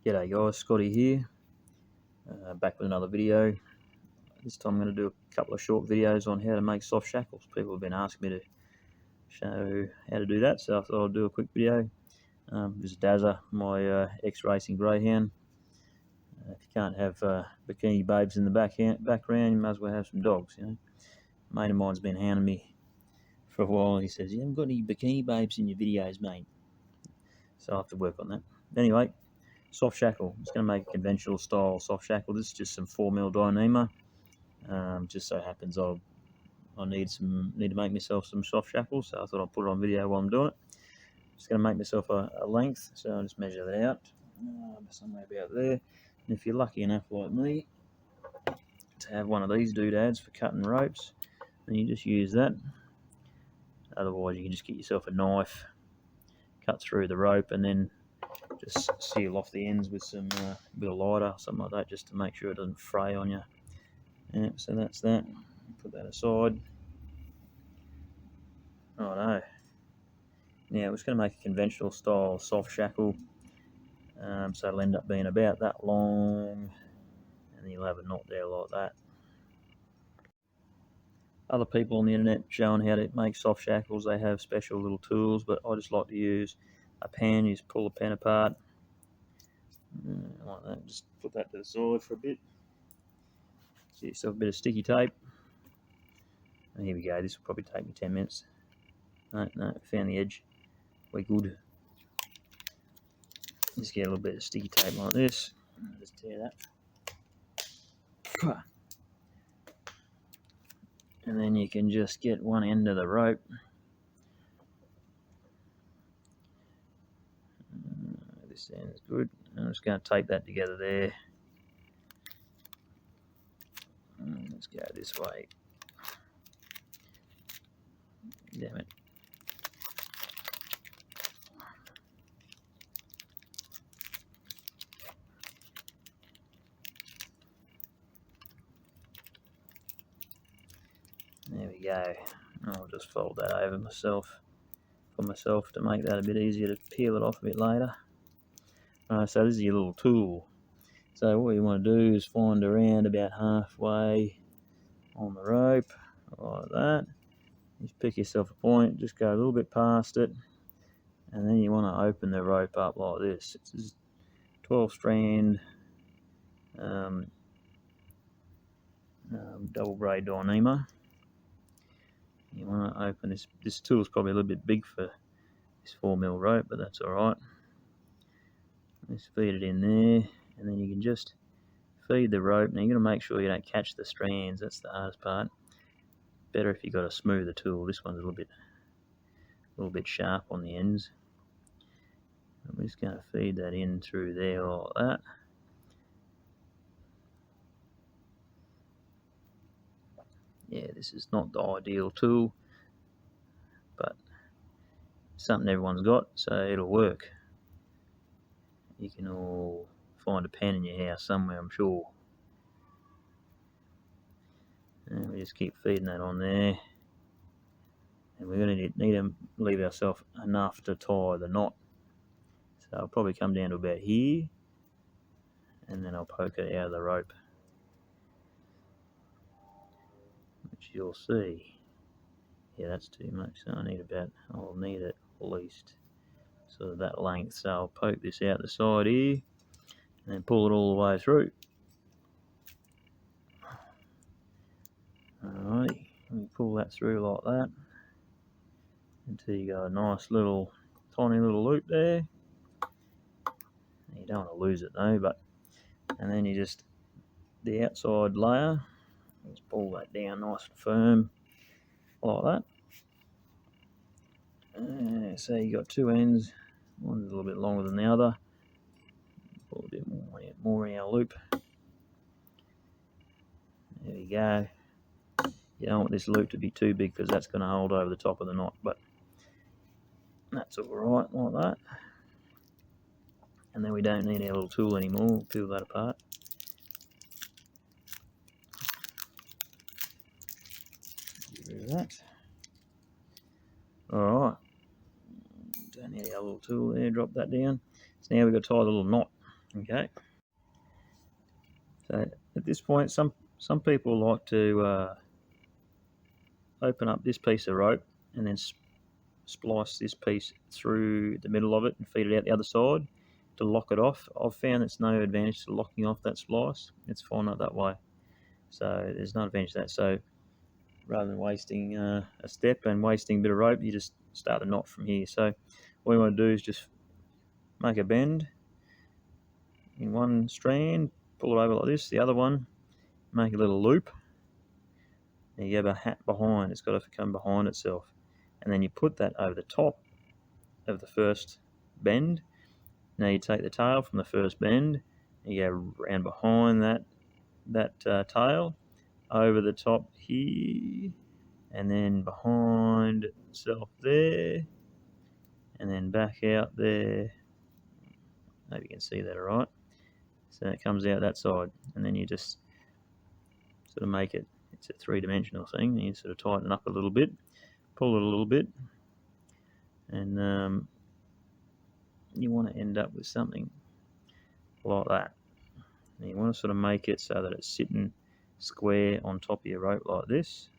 G'day guys, Scotty here, back with another video. This time I'm going to do a couple of short videos on how to make soft shackles. People have been asking me to show how to do that, so I thought I'd do a quick video. This is Dazza, my ex-racing greyhound. If you can't have bikini babes in the background, you might as well have some dogs, you know. A mate of mine's been hounding me for a while. He says, "You haven't got any bikini babes in your videos, mate." So I have to work on that. Anyway, soft shackle. I'm just going to make a conventional style soft shackle. This is just some 4mm dyneema. Just so happens I need to make myself some soft shackles, so I thought I'd put it on video while I'm doing it. Just going to make myself a length, so I'll just measure that out somewhere about there. And if you're lucky enough like me to have one of these doodads for cutting ropes, then you just use that. Otherwise you can just get yourself a knife, cut through the rope, and then just seal off the ends with some bit of lighter, something like that, just to make sure it doesn't fray on you. Yeah, so that's that. Put that aside. Righto. Now we're just going to make a conventional style soft shackle. So it'll end up being about that long, and then you'll have a knot there like that. Other people on the internet showing how to make soft shackles, they have special little tools, but I just like to use a pan. You just pull the pan apart like that. Just put that to the side for a bit. Get yourself a bit of sticky tape. And here we go. This will probably take me 10 minutes. No, found the edge. We're good. Just get a little bit of sticky tape like this. Just tear that. And then you can just get one end of the rope. This end is good. I'm just going to tape that together there. And let's go this way. Damn it. There we go. I'll just fold that over for myself to make that a bit easier to peel it off a bit later. So this is your little tool. So what you want to do is find around about halfway on the rope, like that. Just pick yourself a point, just go a little bit past it, and then you want to open the rope up like this. It's 12 strand double braid dyneema. You want to open this tool is probably a little bit big for this 4mm rope, but that's alright. Just feed it in there, and then you can just feed the rope. Now you've got to make sure you don't catch the strands. That's the hardest part. Better if you've got a smoother tool. This one's a little bit sharp on the ends. I'm just going to feed that in through there like that. Yeah, this is not the ideal tool, but something everyone's got, so it'll work. You can all find a pan in your house somewhere, I'm sure. And we just keep feeding that on there. And we're going to need to leave ourselves enough to tie the knot. So I'll probably come down to about here, and then I'll poke it out of the rope, which you'll see. Yeah, that's too much, so I'll need it at least sort of that length. So I'll poke this out the side here, and then pull it all the way through. Alright, we pull that through like that until you got a nice little tiny little loop there. You don't want to lose it though, and then you just the outside layer, just pull that down nice and firm like that. So you got two ends, one's a little bit longer than the other. Pull a bit more in our loop. There we go. You don't want this loop to be too big because that's going to hold over the top of the knot, but that's alright like that. And then we don't need our little tool anymore. We'll peel that apart. Get rid of that. Alright. Don't need our little tool there. Drop that down. So now we've got to tie the little knot. Okay. So at this point, some people like to open up this piece of rope and then splice this piece through the middle of it and feed it out the other side to lock it off. I've found it's no advantage to locking off that splice. It's fine up that way. So there's no advantage to that. So rather than wasting a step and wasting a bit of rope, you just start the knot from here. So all you want to do is just make a bend in one strand, pull it over like this, the other one, make a little loop. And you have a hat behind, it's got to come behind itself. And then you put that over the top of the first bend. Now you take the tail from the first bend, and you go around behind that tail, over the top here, and then behind itself there, and then back out there. Maybe you can see that all right. So it comes out that side, and then you just sort of make it, it's a three-dimensional thing, and you sort of tighten it up a little bit, pull it a little bit, and you want to end up with something like that. And you want to sort of make it so that it's sitting square on top of your rope like this,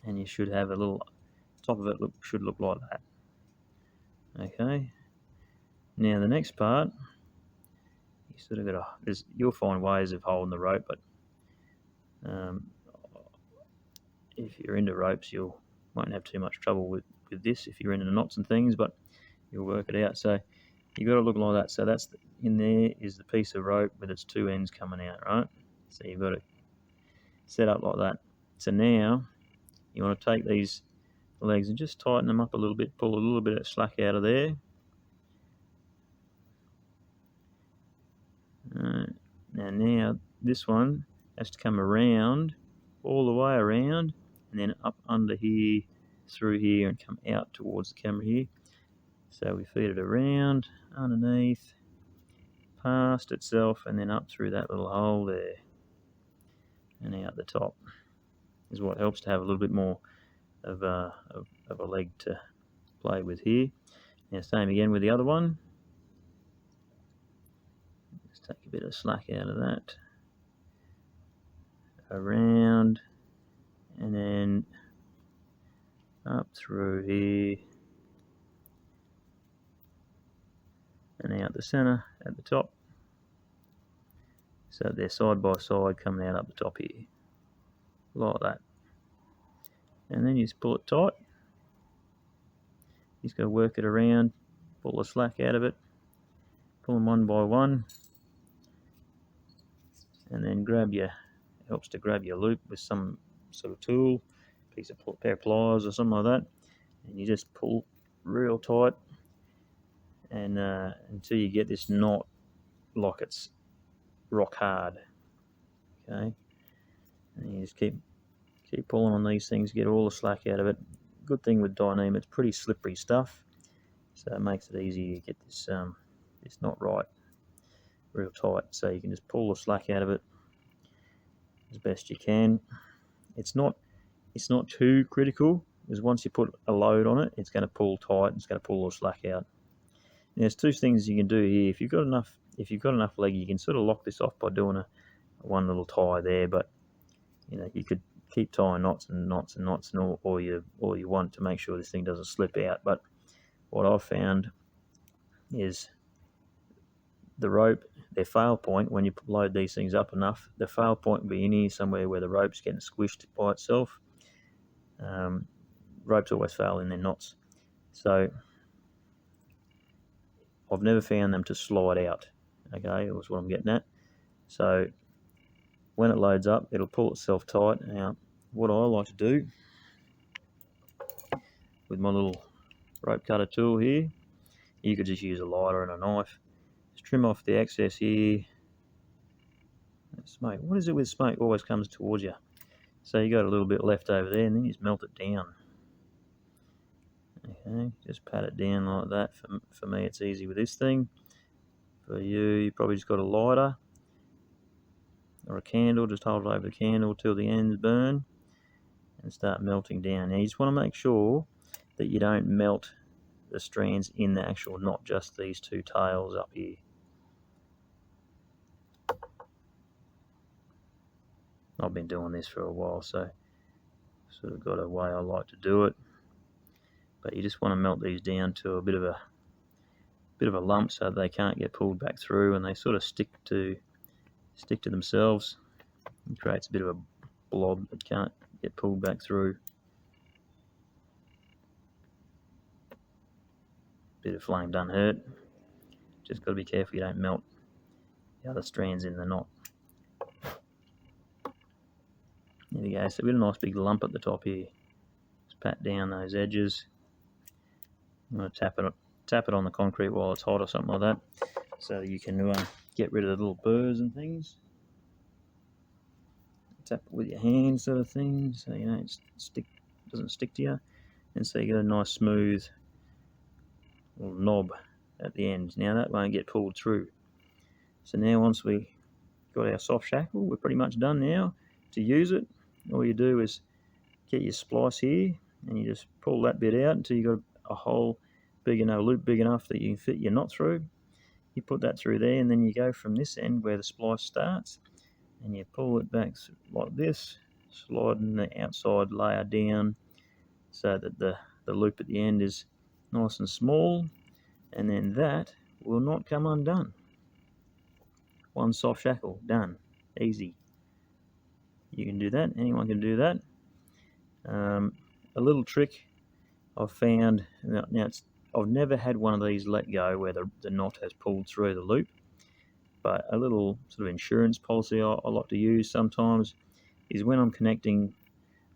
and you should have a little, top of it should look like that. Okay, now the next part, you sort of got to, you'll find ways of holding the rope, but if you're into ropes, you won't have too much trouble with this if you're into the knots and things, but you'll work it out. So you've got to look like that. So that's in there is the piece of rope with its two ends coming out, right? So you've got it set up like that. So now you want to take these legs and just tighten them up a little bit, pull a little bit of slack out of there. Now this one has to come around, all the way around, and then up under here, through here, and come out towards the camera here. So we feed it around, underneath, past itself, and then up through that little hole there, and out the top. Is what helps to have a little bit more of a leg to play with here. Now same again with the other one. Just take a bit of slack out of that. Around, and then up through here, and out the centre at the top. So they're side by side coming out up the top here, like that. And then you just pull it tight. You just got to work it around, pull the slack out of it, pull them one by one, and then helps to grab your loop with some sort of tool, pair of pliers or something like that, and you just pull real tight, and until you get this knot like it's rock hard. Okay, and you just keep pulling on these things, get all the slack out of it. Good thing with dyneema, it's pretty slippery stuff, so it makes it easy to get this knot right, real tight. So you can just pull the slack out of it as best you can. It's not too critical, because once you put a load on it, it's going to pull tight, it's going to pull the slack out. Now, there's two things you can do here. If you've got enough leg, you can sort of lock this off by doing a one little tie there, but you could keep tying knots and knots and knots and all you want to make sure this thing doesn't slip out. But what I've found is the rope, their fail point, when you load these things up enough, the fail point will be in here somewhere where the rope's getting squished by itself. Ropes always fail in their knots, so I've never found them to slide out. Okay, that's what I'm getting at. So when it loads up, it'll pull itself tight. Now, what I like to do with my little rope cutter tool here, you could just use a lighter and a knife. Just trim off the excess here. Smoke. What is it with smoke? Always comes towards you. So you got a little bit left over there, and then you just melt it down. Okay, just pat it down like that. For me, it's easy with this thing. For you probably just got a lighter or a candle. Just hold it over the candle till the ends burn and start melting down. Now you just want to make sure that you don't melt the strands in the actual knot, just these two tails up here. I've been doing this for a while, so sort of got a way I like to do it. But you just want to melt these down to a bit of a lump so they can't get pulled back through, and they sort of stick to themselves. It creates a bit of a blob that can't get pulled back through. Bit of flame doesn't hurt. Just got to be careful you don't melt the other strands in the knot. There we go. So we've got a nice big lump at the top here. Just pat down those edges. I'm going to tap it on the concrete while it's hot or something like that, so you can get rid of the little burrs and things. Tap it with your hand, sort of thing, so you know it doesn't stick to you, and so you get a nice smooth little knob at the end. Now that won't get pulled through. So now once we got our soft shackle, we're pretty much done now. To use it, all you do is get your splice here, and you just pull that bit out until you got a hole big enough, loop big enough that you can fit your knot through. You put that through there, and then you go from this end where the splice starts, and you pull it back like this, sliding the outside layer down so that the loop at the end is nice and small, and then that will not come undone. One soft shackle, done, easy. You can do that, anyone can do that. A little trick I've found, now I've never had one of these let go where the knot has pulled through the loop, but a little sort of insurance policy I like to use sometimes is when I'm connecting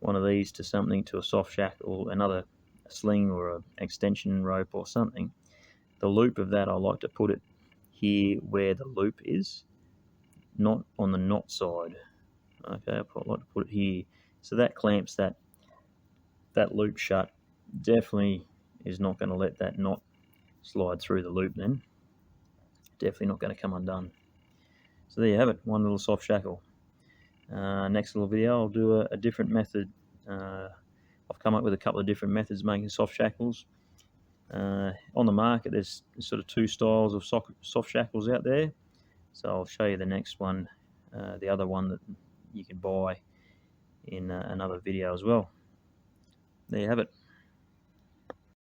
one of these to something, to a soft shackle, a sling or an extension rope or something, the loop of that I like to put it here where the loop is, not on the knot side. Okay, I like to put it here, so that clamps that loop shut. Definitely is not going to let that knot slide through the loop then. Definitely not going to come undone. So there you have it, one little soft shackle. Next little video I'll do a different method. I've come up with a couple of different methods of making soft shackles. On the market there's sort of two styles of soft shackles out there, so I'll show you the next one, the other one that you can buy in another video as well. There you have it.